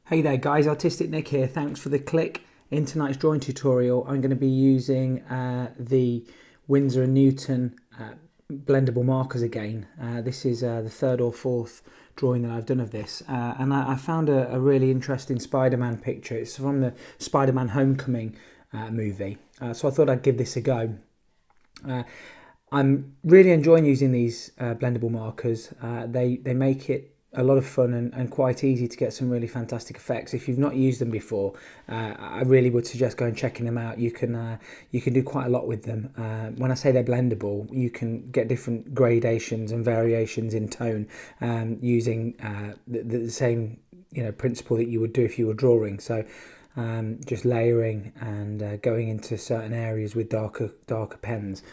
Hey there guys, Artistic Nick here. Thanks for the click. In tonight's drawing tutorial I'm going to be using the Winsor and Newton blendable markers again. This is the third or fourth drawing that I've done of this, and I found a really interesting Spider-Man picture. It's from the Spider-Man Homecoming movie, so I thought I'd give this a go. I'm really enjoying using these blendable markers. They make it a lot of fun and quite easy to get some really fantastic effects. If you've not used them before, I really would suggest going and checking them out. You can do quite a lot with them. When I say they're blendable, you can get different gradations and variations in tone using the same principle that you would do if you were drawing. So just layering and going into certain areas with darker pens.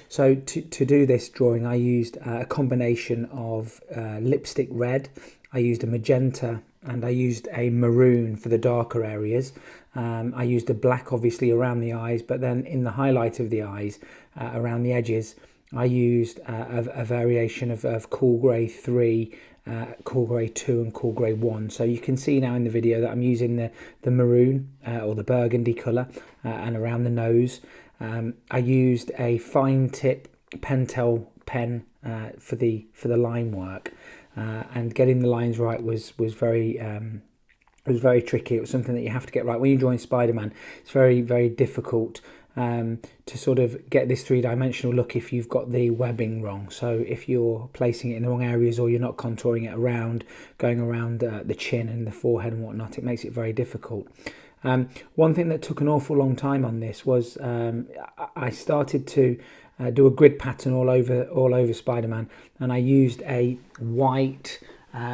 So to do this drawing, I used a combination of lipstick red, I used a magenta, and I used a maroon for the darker areas. I used a black obviously around the eyes, but then in the highlight of the eyes, around the edges, I used a variation of Cool Grey 3, Cool Grey 2 and Cool Grey 1. So you can see now in the video that I'm using the maroon or the burgundy colour and around the nose. I used a fine tip Pentel pen for the line work, and getting the lines right was very tricky. It was something that you have to get right when you're drawing Spider-Man. It's very difficult to sort of get this three-dimensional look if you've got the webbing wrong. So if you're placing it in the wrong areas or you're not contouring it around, going around the chin and the forehead and whatnot, it makes it very difficult. One thing that took an awful long time on this was I started to do a grid pattern all over Spider-Man, and I used a white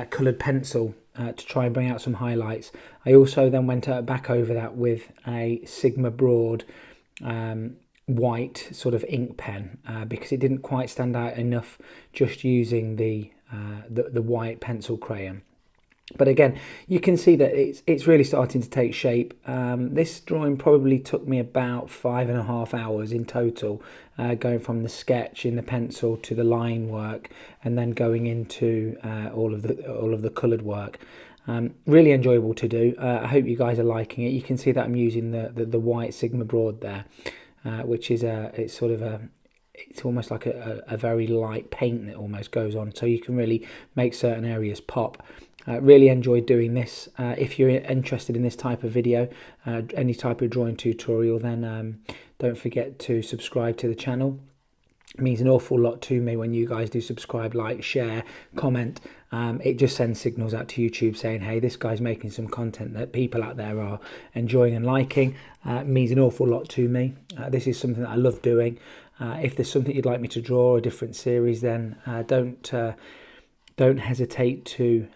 coloured pencil to try and bring out some highlights. I also then went back over that with a Sigma Broad white sort of ink pen because it didn't quite stand out enough just using the white pencil crayon. But again, you can see that it's really starting to take shape. This drawing probably took me about 5.5 hours in total, going from the sketch in the pencil to the line work, and then going into all of the coloured work. Really enjoyable to do. I hope you guys are liking it. You can see that I'm using the white Sigma Broad there, which is it's almost like a very light paint that almost goes on, so you can really make certain areas pop. Really enjoyed doing this. If you're interested in this type of video, any type of drawing tutorial, then don't forget to subscribe to the channel. It means an awful lot to me when you guys do subscribe, like, share, comment. It just sends signals out to YouTube saying, hey, this guy's making some content that people out there are enjoying and liking. It means an awful lot to me. This is something that I love doing. If there's something you'd like me to draw, a different series, then don't hesitate to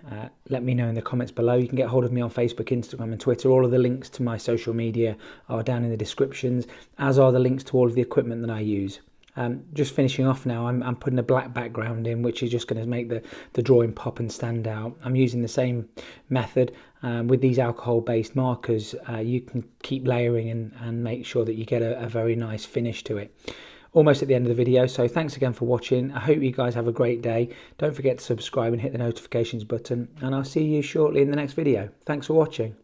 let me know in the comments below. You can get hold of me on Facebook, Instagram and Twitter. All of the links to my social media are down in the descriptions, as are the links to all of the equipment that I use. Just finishing off now, I'm putting a black background in, which is just going to make the drawing pop and stand out. I'm using the same method with these alcohol-based markers. You can keep layering and make sure that you get a very nice finish to it. Almost at the end of the video, so thanks again for watching. I hope you guys have a great day. Don't forget to subscribe and hit the notifications button, and I'll see you shortly in the next video. Thanks for watching.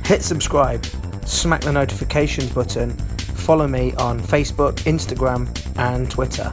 Hit subscribe, smack the notifications button, follow me on Facebook, Instagram and Twitter.